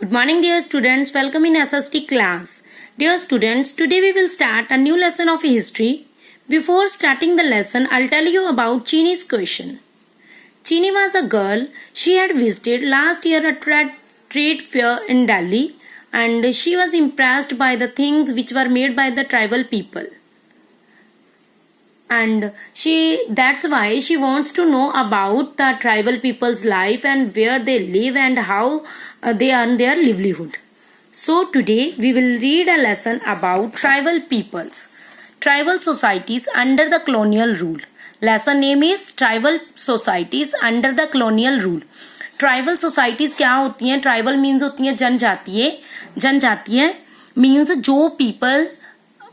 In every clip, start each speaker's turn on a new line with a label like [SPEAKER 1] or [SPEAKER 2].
[SPEAKER 1] Good morning, dear students. Welcome in SST class. Dear students, today we will start a new lesson of history. Before starting the lesson, I'll tell you about Chini's question. Chini was a girl. She had visited last year a trade fair in Delhi, and she was impressed by the things which were made by the tribal people. And that's why she wants to know about the tribal people's life and where they live and how they earn their livelihood. So today we will read a lesson about tribal peoples, tribal societies under the colonial rule. Lesson name is Tribal Societies Under the Colonial Rule. Tribal societies क्या होती हैं? Tribal means होती हैं जनजातीय means जो people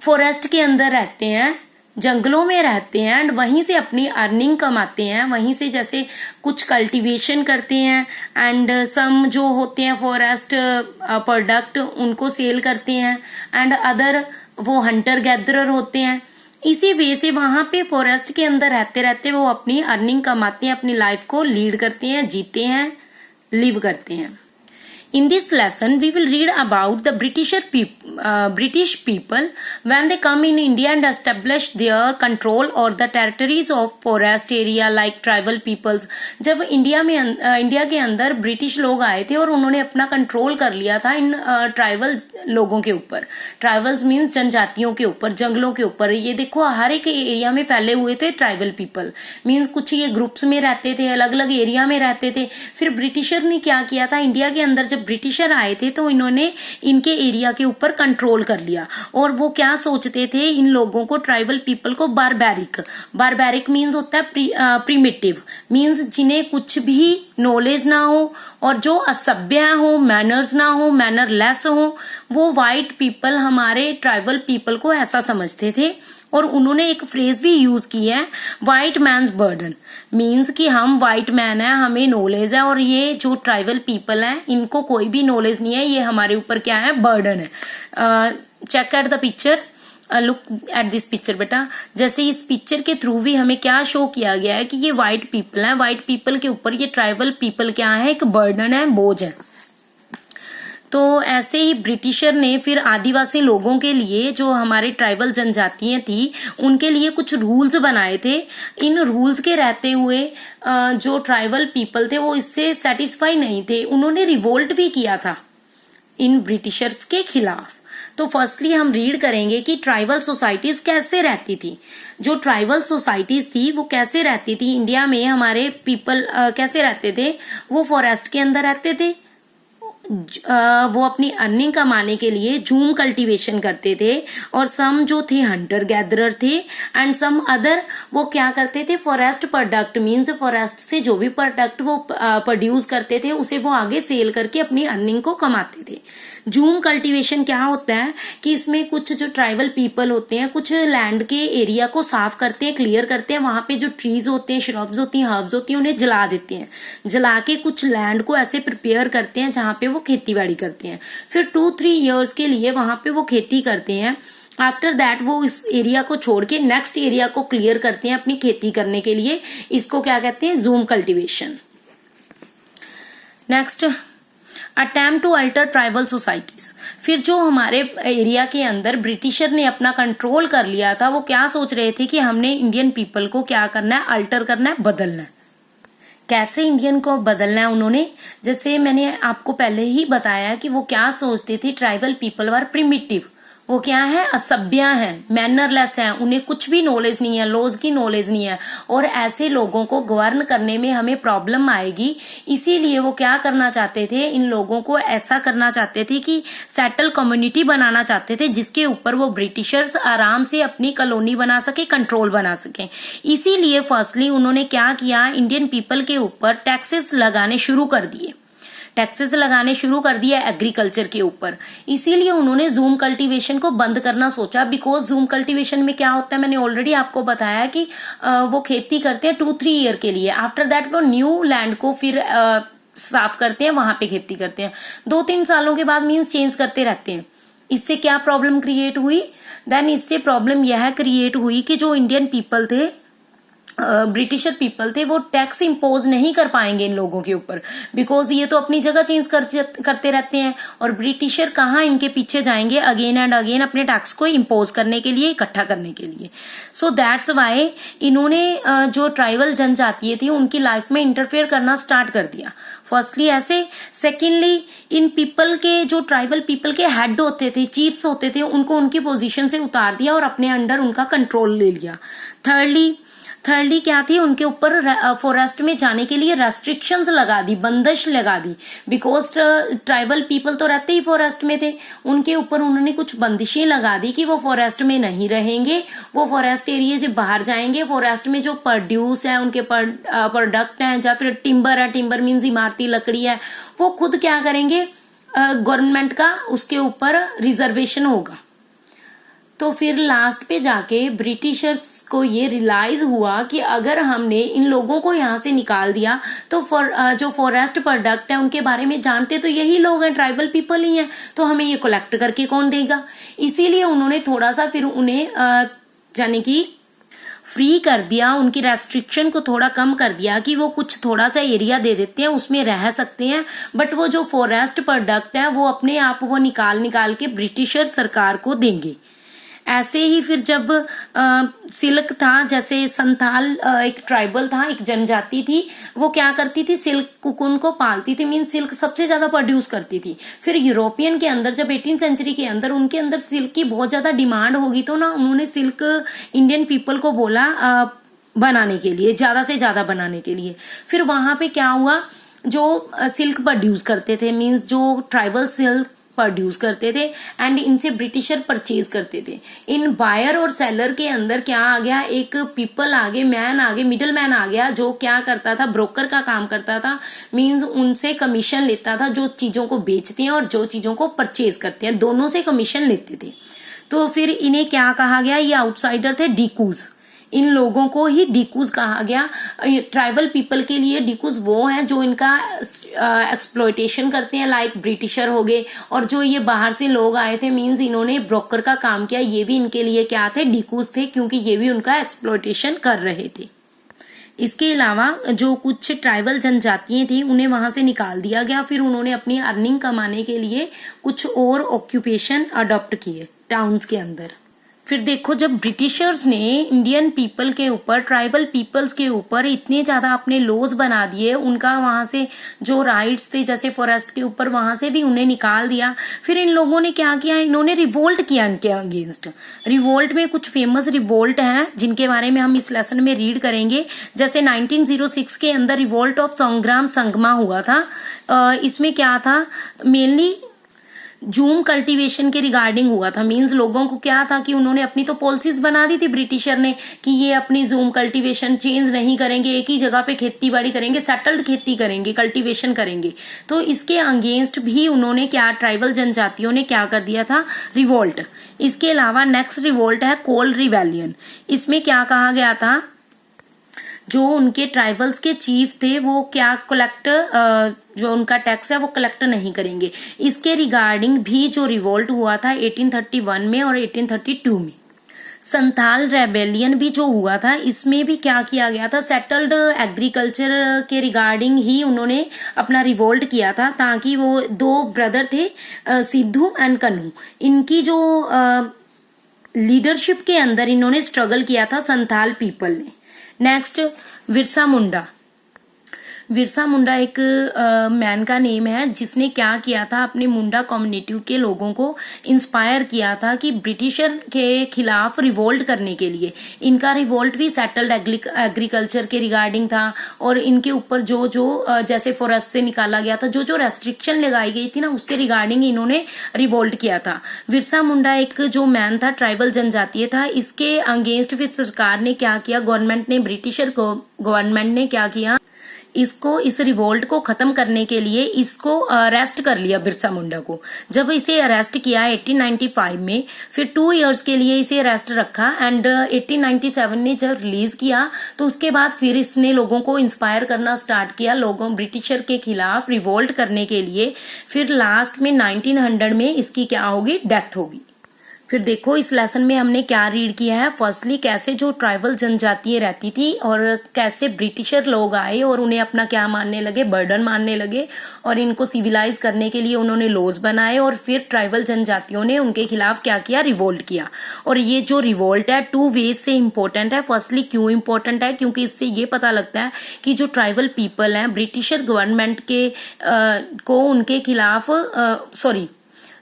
[SPEAKER 1] forest के अंदर रहते हैं, जंगलों में रहते हैं एंड वहीं से अपनी अर्निंग कमाते हैं, वहीं से जैसे कुछ कल्टीवेशन करते हैं एंड सम जो होते हैं फॉरेस्ट प्रोडक्ट उनको सेल करते हैं एंड अदर वो हंटर गैदरर होते हैं. इसी वे से वहां पे फॉरेस्ट के अंदर रहते रहते वो अपनी अर्निंग कमाते हैं, अपनी लाइफ को लीड करते हैं, जीते हैं, लिव करते हैं. In this lesson, we will read about the British people when they come in India and establish their control or the territories of forest area like tribal peoples. जब India के अंदर British लोग आए थे और उन्होंने अपना कंट्रोल कर लिया था इन ट्राइबल लोगों के ऊपर. ट्राइबल्स मीन्स जनजातियों के ऊपर, जंगलों के ऊपर. ये देखो हर एक एरिया में फैले हुए थे ट्राइबल पीपल. मीन्स कुछ ये ग्रुप्स में रहते थे, अलग अलग एरिया में रहते थे. फिर ब्रिटिशर ने क्या किया था, इंडिया के अंदर जब ब्रिटिशर आए थे तो इन्होंने इनके एरिया के ऊपर कंट्रोल कर लिया. और वो क्या सोचते थे, इन लोगों को, ट्राइबल पीपल को बारबैरिक मीन्स होता है प्रिमिटिव, मीन्स जिन्हें कुछ भी नॉलेज ना हो और जो असभ्य हो, मैनर्स ना हो, मैनरलेस हो, वो व्हाइट पीपल हमारे ट्राइबल पीपल को ऐसा समझते थे. और उन्होंने एक फ्रेज भी यूज की है, व्हाइट मैन्स बर्डन, मीन्स कि हम व्हाइट मैन है, हमें नॉलेज है और ये जो ट्राइबल पीपल हैं इनको कोई भी नॉलेज नहीं है, ये हमारे ऊपर क्या है, बर्डन है. Check at the picture, look at this picture बेटा. जैसे इस पिक्चर के थ्रू भी हमें क्या शो किया गया है कि ये व्हाइट पीपल है, व्हाइट पीपल के ऊपर ये ट्राइबल पीपल क्या है, एक बर्डन है, बोझ है. तो ऐसे ही ब्रिटिशर ने फिर आदिवासी लोगों के लिए, जो हमारे ट्राइबल जनजातियां थी, उनके लिए कुछ रूल्स बनाए थे. इन रूल्स के रहते हुए जो ट्राइबल पीपल थे वो इससे सेटिस्फाई नहीं थे. उन्होंने रिवोल्ट भी किया था इन ब्रिटिशर्स के खिलाफ. तो फर्स्टली हम रीड करेंगे कि ट्राइबल सोसाइटीज कैसे रहती थी. जो ट्राइबल सोसाइटीज थी वो कैसे रहती थी इंडिया में, हमारे पीपल कैसे रहते थे. वो फॉरेस्ट के अंदर रहते थे, वो अपनी अर्निंग कमाने के लिए जूम कल्टीवेशन करते थे. और सम जो थे हंटर गैदरर थे एंड सम अदर वो क्या करते थे, फॉरेस्ट प्रोडक्ट मीन्स फॉरेस्ट से जो भी प्रोडक्ट वो प्रोड्यूस करते थे उसे वो आगे सेल करके अपनी अर्निंग को कमाते थे. जूम कल्टीवेशन क्या होता है कि इसमें कुछ जो ट्राइबल पीपल होते हैं कुछ लैंड के एरिया को साफ करते हैं, क्लियर करते हैं, वहां पे जो ट्रीज होते हैं, श्रब्स होती हैं, हर्ब्स होती हैं, उन्हें जला देते हैं. जला के कुछ लैंड को ऐसे प्रिपेयर करते हैं जहां पे वो खेती बाड़ी करते हैं. फिर 2-3 ईयर्स के लिए वहां पे वो खेती करते हैं. आफ्टर दैट वो इस एरिया को छोड़ के नेक्स्ट एरिया को क्लियर करते हैं अपनी खेती करने के लिए. इसको क्या कहते हैं, jhum cultivation. Next, attempt to alter tribal societies. फिर जो हमारे एरिया के अंदर ब्रिटिशर ने अपना कंट्रोल कर लिया था, वो क्या सोच रहे थे कि हमने इंडियन पीपल को क्या करना है, अल्टर करना है, बदलना है. कैसे इंडियन को बदलना है उन्होंने, जैसे मैंने आपको पहले ही बताया कि वो क्या सोचते थे, ट्राइबल पीपल वर प्रिमिटिव, वो क्या है, असभ्य है, मैनरलेस है, उन्हें कुछ भी नॉलेज नहीं है, लॉज की नॉलेज नहीं है और ऐसे लोगों को गवर्न करने में हमें प्रॉब्लम आएगी. इसीलिए वो क्या करना चाहते थे, इन लोगों को ऐसा करना चाहते थे कि सेटल कम्युनिटी बनाना चाहते थे जिसके ऊपर वो ब्रिटिशर्स आराम से अपनी कॉलोनी बना सके, कंट्रोल बना सके. इसीलिए फर्स्टली उन्होंने क्या किया, इंडियन पीपल के ऊपर टैक्सेस लगाने शुरू कर दिए. एग्रीकल्चर के ऊपर. इसीलिए उन्होंने जूम कल्टीवेशन को बंद करना सोचा. बिकॉज जूम कल्टीवेशन में क्या होता है, मैंने ऑलरेडी आपको बताया कि वो खेती करते हैं 2-3 ईयर के लिए. आफ्टर दैट वो न्यू लैंड को फिर साफ करते हैं, वहां पे खेती करते हैं. 2-3 सालों के बाद मीन्स चेंज करते रहते हैं. इससे क्या प्रॉब्लम क्रिएट हुई, देन इससे प्रॉब्लम यह क्रिएट हुई कि जो इंडियन पीपल थे ब्रिटिशर पीपल थे वो टैक्स इम्पोज नहीं कर पाएंगे इन लोगों के ऊपर, बिकॉज ये तो अपनी जगह चेंज करते रहते हैं और ब्रिटिशर कहाँ इनके पीछे जाएंगे अगेन एंड अगेन अपने टैक्स को इम्पोज करने के लिए, इकट्ठा करने के लिए। सो दैट्स वाई इन्होंने जो ट्राइबल जनजातियां थी उनकी लाइफ में इंटरफेयर करना स्टार्ट कर दिया। फर्स्टली ऐसे, सेकेंडली इन पीपल के जो ट्राइबल पीपल के हेड होते थे, चीफ्स होते थे, उनको उनकी पोजीशन से उतार दिया और अपने अंडर उनका कंट्रोल ले लिया। थर्डली क्या थी, उनके ऊपर फॉरेस्ट में जाने के लिए रेस्ट्रिक्शंस लगा दी, बंदिश लगा दी, बिकॉज ट्राइबल पीपल तो रहते ही फॉरेस्ट में थे, उनके ऊपर उन्होंने कुछ बंदिशें लगा दी कि वो फॉरेस्ट में नहीं रहेंगे, वो फॉरेस्ट एरिया से बाहर जाएंगे। फॉरेस्ट में जो प्रोड्यूस है, उनके प्रोडक्ट हैं, या फिर टिम्बर है, टिम्बर मीन्स इमारती लकड़ी है, वो खुद क्या करेंगे, गवर्नमेंट का उसके ऊपर रिजर्वेशन होगा। तो फिर लास्ट पे जाके ब्रिटिशर्स को ये रियलाइज हुआ कि अगर हमने इन लोगों को यहाँ से निकाल दिया तो जो फॉरेस्ट प्रोडक्ट है उनके बारे में जानते तो यही लोग हैं, ट्राइबल पीपल ही हैं, तो हमें ये कलेक्ट करके कौन देगा। इसीलिए उन्होंने थोड़ा सा फिर उन्हें यानी कि फ्री कर दिया, उनकी रेस्ट्रिक्शन को थोड़ा कम कर दिया कि वो कुछ थोड़ा सा एरिया दे देते हैं, उसमें रह सकते हैं, बट वो जो फॉरेस्ट प्रोडक्ट है वो अपने आप वो निकाल के ब्रिटिशर सरकार को देंगे। ऐसे ही फिर जब सिल्क था, जैसे संथाल एक ट्राइबल था, एक जनजाति थी, वो क्या करती थी, सिल्क कुकुन को पालती थी, मीन सिल्क सबसे ज्यादा प्रोड्यूस करती थी। फिर यूरोपियन के अंदर जब 18th सेंचुरी के अंदर उनके अंदर सिल्क की बहुत ज्यादा डिमांड होगी तो ना उन्होंने सिल्क इंडियन पीपल को बोला बनाने के लिए, ज्यादा से ज्यादा बनाने के लिए। फिर वहां पे क्या हुआ, जो सिल्क प्रोड्यूस करते थे, मीन्स जो ट्राइबल सिल्क प्रोड्यूस करते थे एंड इनसे ब्रिटिशर परचेज करते थे। इन बायर और सेलर के अंदर क्या आ गया, एक पीपल आ गए, मैन आ गए, मिडिल मैन आ गया, जो क्या करता था, ब्रोकर का काम करता था, मींस उनसे कमीशन लेता था, जो चीजों को बेचते हैं और जो चीजों को परचेज करते हैं, दोनों से कमीशन लेते थे। तो फिर इन्हें क्या कहा गया, ये आउटसाइडर थे, डीकूज, इन लोगों को ही डीकूज कहा गया। ट्राइबल पीपल के लिए डीकूज वो हैं जो इनका एक्सप्लॉयटेशन करते हैं, लाइक ब्रिटिशर हो गए, और जो ये बाहर से लोग आए थे, मींस इन्होंने ब्रोकर का काम किया, ये भी इनके लिए क्या थे, डीकूज थे, क्योंकि ये भी उनका एक्सप्लॉयटेशन कर रहे थे। इसके अलावा जो कुछ ट्राइबल जनजातियां थी उन्हें वहां से निकाल दिया गया। फिर उन्होंने अपनी अर्निंग कमाने के लिए कुछ और ऑक्यूपेशन अडॉप्ट किए टाउन्स के अंदर। फिर देखो, जब ब्रिटिशर्स ने इंडियन पीपल के ऊपर, ट्राइबल पीपल्स के ऊपर इतने ज्यादा अपने लॉज बना दिए, उनका वहां से जो राइट्स थे जैसे फॉरेस्ट के ऊपर, वहां से भी उन्हें निकाल दिया। फिर इन लोगों ने क्या किया, इन्होंने रिवोल्ट किया इनके अगेंस्ट। रिवोल्ट में कुछ फेमस रिवोल्ट हैं जिनके बारे में हम इस लेसन में रीड करेंगे। जैसे 1906 के अंदर रिवोल्ट ऑफ संग्राम संगमा हुआ था। इसमें क्या था, मेनली जूम कल्टीवेशन के रिगार्डिंग हुआ था। मींस लोगों को क्या था कि उन्होंने अपनी तो पॉलिसीज बना दी थी ब्रिटिशर ने कि ये अपनी जूम कल्टीवेशन चेंज नहीं करेंगे, एक ही जगह पे खेती बाड़ी करेंगे, सेटल्ड खेती करेंगे, कल्टीवेशन करेंगे। तो इसके अगेंस्ट भी उन्होंने क्या, ट्राइबल जनजातियों ने क्या कर दिया था, रिवोल्ट। इसके अलावा नेक्स्ट रिवोल्ट है कोल रिवेलियन। इसमें क्या कहा गया था, जो उनके ट्राइबल्स के चीफ थे वो क्या जो उनका टैक्स है वो कलेक्ट नहीं करेंगे। इसके रिगार्डिंग भी जो रिवोल्ट हुआ था 1831 में और 1832 में। संथाल रेबेलियन भी जो हुआ था, इसमें भी क्या किया गया था, सेटल्ड एग्रीकल्चर के रिगार्डिंग ही उन्होंने अपना रिवोल्ट किया था, ताकि वो दो ब्रदर थे, सिद्धू एंड कन्हू, इनकी जो लीडरशिप के अंदर इन्होंने स्ट्रगल किया था संथाल पीपल ने। नेक्स्ट, बिरसा मुंडा। बिरसा मुंडा एक मैन का नेम है जिसने क्या किया था, अपने मुंडा कम्युनिटी के लोगों को इंस्पायर किया था कि ब्रिटिशर के खिलाफ रिवोल्ट करने के लिए। इनका रिवोल्ट भी सेटल्ड एग्रीकल्चर के रिगार्डिंग था, और इनके ऊपर जो जैसे फॉरेस्ट से निकाला गया था, जो रेस्ट्रिक्शन लगाई गई थी ना, उसके रिगार्डिंग इन्होंने रिवोल्ट किया था। बिरसा मुंडा एक जो मैन था, ट्राइबल जनजातीय था। इसके अगेंस्ट फिर सरकार ने क्या किया, गवर्नमेंट ने, ब्रिटिशर गवर्नमेंट ने क्या किया, इस रिवोल्ट को खत्म करने के लिए इसको अरेस्ट कर लिया, बिरसा मुंडा को। जब इसे अरेस्ट किया 1895 में, फिर 2 इयर्स के लिए इसे अरेस्ट रखा, एंड 1897 ने जब रिलीज किया तो उसके बाद फिर इसने लोगों को इंस्पायर करना स्टार्ट किया, लोगों ब्रिटिशर के खिलाफ रिवोल्ट करने के लिए। फिर लास्ट में 1900 में इसकी क्या होगी, डेथ होगी। फिर देखो इस लेसन में हमने क्या रीड किया है। फर्स्टली कैसे जो ट्राइबल जनजातियां रहती थी और कैसे ब्रिटिशर लोग आए और उन्हें अपना क्या मानने लगे, बर्डन मानने लगे, और इनको सिविलाइज करने के लिए उन्होंने लॉज बनाए, और फिर ट्राइबल जनजातियों ने उनके खिलाफ क्या किया, रिवोल्ट किया। और ये जो रिवोल्ट है 2 वेज से इम्पोर्टेंट है। फर्स्टली क्यों इम्पोर्टेंट है, क्योंकि इससे ये पता लगता है कि जो ट्राइबल पीपल हैं ब्रिटिशर गवर्नमेंट के को उनके खिलाफ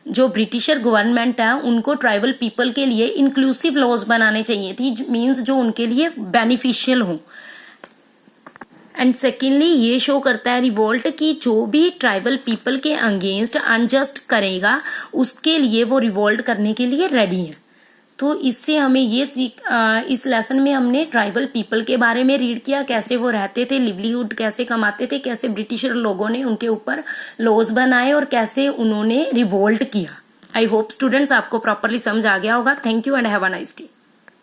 [SPEAKER 1] जो ब्रिटिशर गवर्नमेंट है उनको ट्राइबल पीपल के लिए इंक्लूसिव लॉज बनाने चाहिए थी, मींस जो उनके लिए बेनिफिशियल हो। एंड सेकेंडली ये शो करता है रिवोल्ट कि जो भी ट्राइबल पीपल के अगेंस्ट अनजस्ट करेगा उसके लिए वो रिवोल्ट करने के लिए रेडी है। तो इससे हमें ये इस लेसन में हमने ट्राइबल पीपल के बारे में रीड किया, कैसे वो रहते थे, लिवलीहुड कैसे कमाते थे, कैसे ब्रिटिशर लोगों ने उनके ऊपर लॉज बनाए और कैसे उन्होंने रिवोल्ट किया। आई होप स्टूडेंट्स आपको प्रॉपरली समझ आ गया होगा। Thank you and have a nice day.